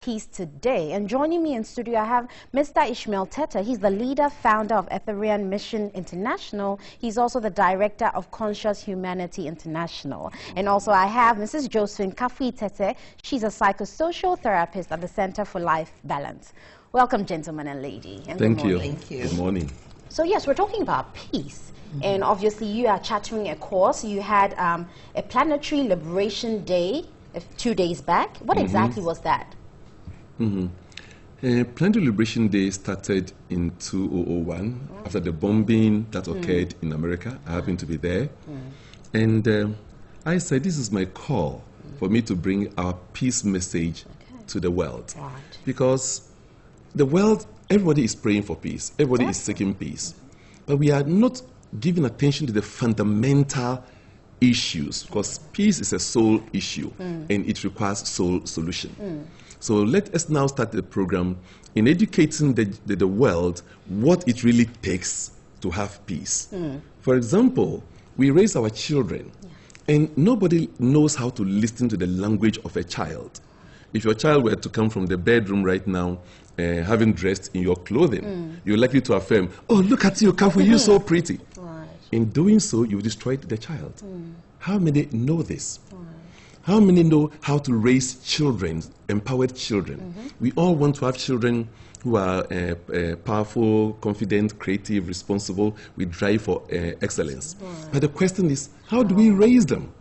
peace today. And joining me in studio, I have Mr. Ishmael Teta. He's the leader, founder of Ethereum Mission International. He's also the director of Conscious Humanity International. And also I have Mrs. Josephine Kafui Tete. She's a psychosocial therapist at the Center for Life Balance. Welcome, gentlemen and lady. And Thank you. Thank you. Good morning. So yes, we're talking about peace. And obviously you are chattering a course. You had a Planetary Liberation Day 2 days back. What exactly was that? Planetary Liberation Day started in 2001 after the bombing that occurred in America. I happened to be there. And I said, this is my call for me to bring our peace message to the world. Right. Because the world, everybody is praying for peace. Everybody is seeking peace. But we are not giving attention to the fundamental issues, because peace is a soul issue and it requires soul solution. So let us now start the program in educating the world what it really takes to have peace. For example, we raise our children and nobody knows how to listen to the language of a child. If your child were to come from the bedroom right now, having dressed in your clothing, you're likely to affirm, oh, look at you, Kafu, you're so pretty. Right. In doing so, you've destroyed the child. How many know this? How many know how to raise children, empowered children? We all want to have children who are powerful, confident, creative, responsible. We drive for excellence. But the question is, how do we raise them?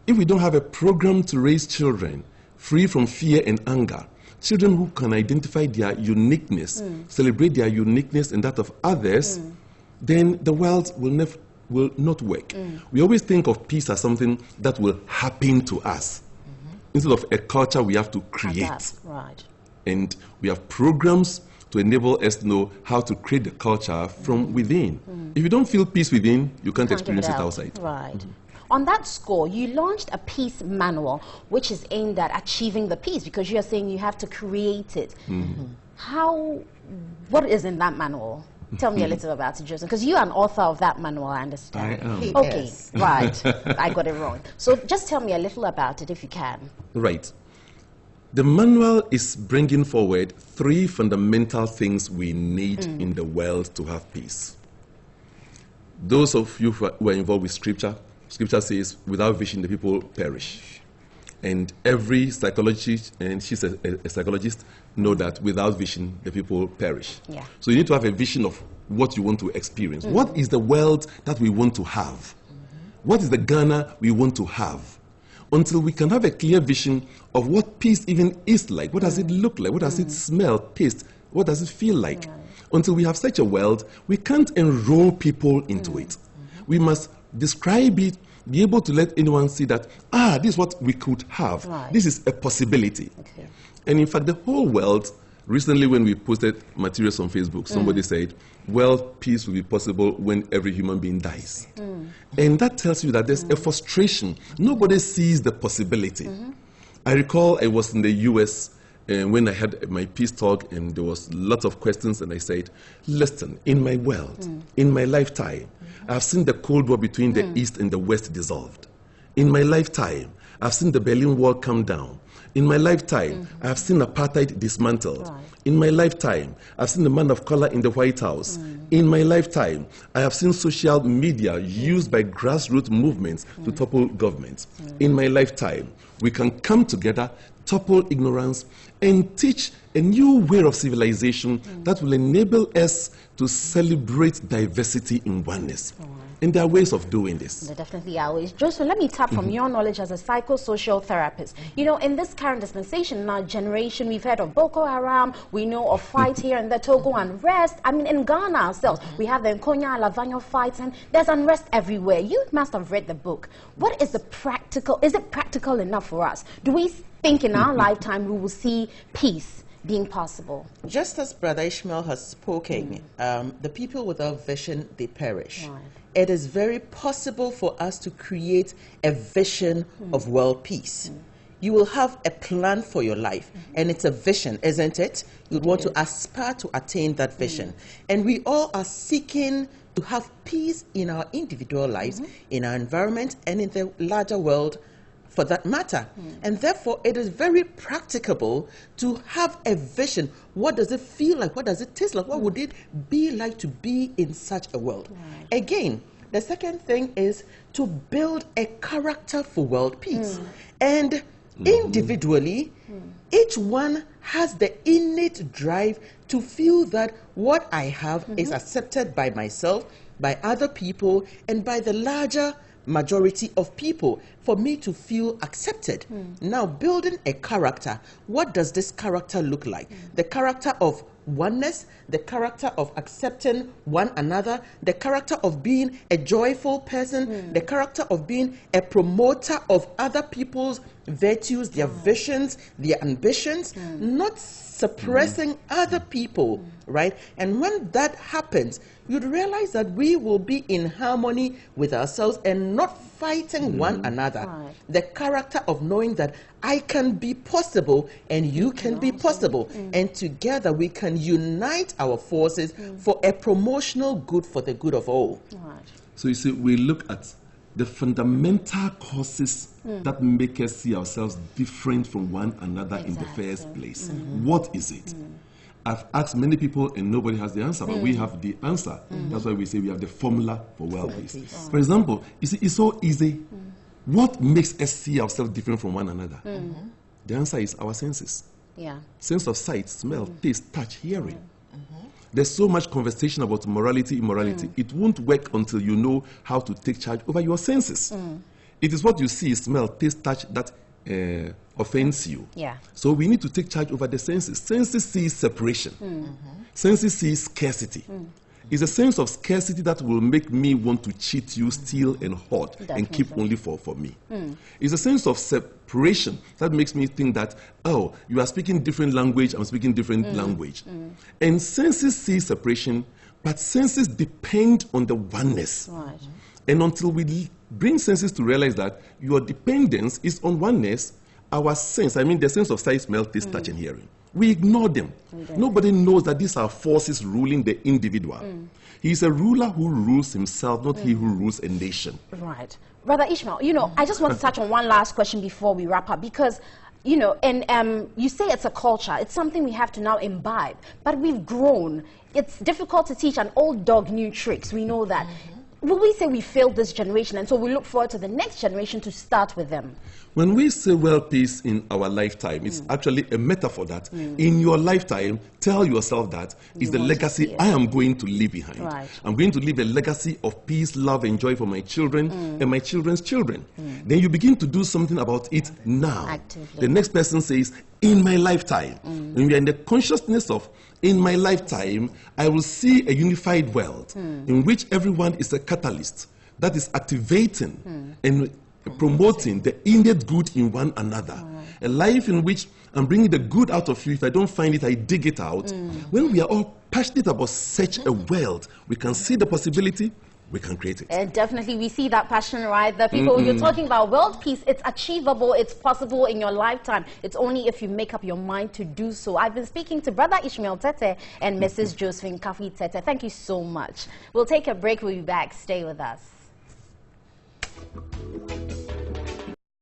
If we don't have a program to raise children free from fear and anger, children who can identify their uniqueness, celebrate their uniqueness and that of others, then the world will not work. We always think of peace as something that will happen to us. Instead of a culture we have to create. Right. And we have programs to enable us to know how to create the culture from within. If you don't feel peace within, you can't experience it outside. Right. On that score, you launched a peace manual, which is aimed at achieving the peace, because you're saying you have to create it. What is in that manual? Tell me a little about it, Joseph, because you're an author of that manual, I understand. I am. Okay, right. I got it wrong. So just tell me a little about it, if you can. Right. The manual is bringing forward 3 fundamental things we need in the world to have peace. Those of you who are involved with Scripture says, without vision, the people perish. And every psychologist, and she's a psychologist, know that without vision, the people perish. Yeah. So you need to have a vision of what you want to experience. What is the world that we want to have? What is the Ghana we want to have? Until we can have a clear vision of what peace even is like. What does it look like? What does it smell, taste? What does it feel like? Until we have such a world, we can't enroll people into it. We must describe it, be able to let anyone see that, this is what we could have. Right. This is a possibility. Okay. And in fact, the whole world, recently when we posted materials on Facebook, somebody said, world peace will be possible when every human being dies. And that tells you that there's a frustration. Nobody sees the possibility. I recall I was in the US when I had my peace talk, and there was lots of questions, and I said, listen, in my world, in my lifetime, I've seen the Cold War between the East and the West dissolved. In my lifetime, I've seen the Berlin Wall come down. In my lifetime, I've seen apartheid dismantled. Right. In my lifetime, I've seen the man of color in the White House. In my lifetime, I have seen social media used by grassroots movements to topple governments. In my lifetime, we can come together, topple ignorance, and teach a new way of civilization that will enable us to celebrate diversity in oneness. And there are ways of doing this. There definitely are ways. Joseph, let me tap from your knowledge as a psychosocial therapist. You know, in this current dispensation, in our generation, we've heard of Boko Haram, we know of fights here and there, Togo unrest. I mean, in Ghana ourselves, we have the Nkonya Alavanyo fights, and there's unrest everywhere. You must have read the book. What is the practical, is it practical enough for us? Do we think in our lifetime we will see peace being possible? Just as Brother Ishmael has spoken, the people without vision, they perish. Right. It is very possible for us to create a vision of world peace. You will have a plan for your life, and it's a vision, isn't it? You want to aspire to attain that vision. And we all are seeking to have peace in our individual lives, in our environment, and in the larger world for that matter. And therefore, it is very practicable to have a vision. What does it feel like? What does it taste like? What would it be like to be in such a world? Right. Again, the second thing is to build a character for world peace. And individually, each one has the innate drive to feel that what I have is accepted by myself, by other people, and by the larger majority of people, for me to feel accepted. Now, building a character, what does this character look like? The character of oneness, the character of accepting one another, the character of being a joyful person, the character of being a promoter of other people's virtues, their visions, their ambitions, not suppressing other people, right? And when that happens, you'd realize that we will be in harmony with ourselves and not fighting one another. Right. The character of knowing that I can be possible and you can be possible, and together we can unite our forces for a promotional good, for the good of all. Right. So you see, we look at the fundamental causes that make us see ourselves different from one another in the first place. What is it? I've asked many people and nobody has the answer, but we have the answer. That's why we say we have the formula for world peace. For example, you see, it's so easy. What makes us see ourselves different from one another? The answer is our senses. Sense of sight, smell, taste, touch, hearing. There's so much conversation about morality, immorality. It won't work until you know how to take charge over your senses. It is what you see, smell, taste, touch that offends you. So we need to take charge over the senses. Senses see separation. Senses see scarcity. It's a sense of scarcity that will make me want to cheat you, steal and hoard, and keep only for me. It's a sense of separation that makes me think that, oh, you are speaking different language, I'm speaking different language. And senses see separation, but senses depend on the oneness. Right. And until we bring senses to realize that your dependence is on oneness, our sense, I mean the sense of sight, smell, taste, touch and hearing, we ignore them. Nobody knows that these are forces ruling the individual. He is a ruler who rules himself, not he who rules a nation. Right. Brother Ishmael, you know, I just want to touch on one last question before we wrap up, because, you know, and you say it's a culture. It's something we have to now imbibe. But we've grown. It's difficult to teach an old dog new tricks. We know that. Will we say we failed this generation, and so we look forward to the next generation to start with them? When we say world peace in our lifetime, it's actually a metaphor that in your lifetime, tell yourself that is the legacy I am going to leave behind. Right. I'm going to leave a legacy of peace, love, and joy for my children and my children's children. Then you begin to do something about it now. Actively. The next person says, in my lifetime. When we are in the consciousness of, in my lifetime, I will see a unified world in which everyone is a catalyst that is activating and promoting the innate good in one another. A life in which I'm bringing the good out of you. If I don't find it, I dig it out. When we are all passionate about such a world, we can see the possibility, we can create it. And definitely we see that passion, right? The people you're talking about, world peace, it's achievable, it's possible in your lifetime. It's only if you make up your mind to do so. I've been speaking to Brother Ishmael Tete and Mrs. Josephine Kafi Tete. Thank you so much. We'll take a break. We'll be back. Stay with us.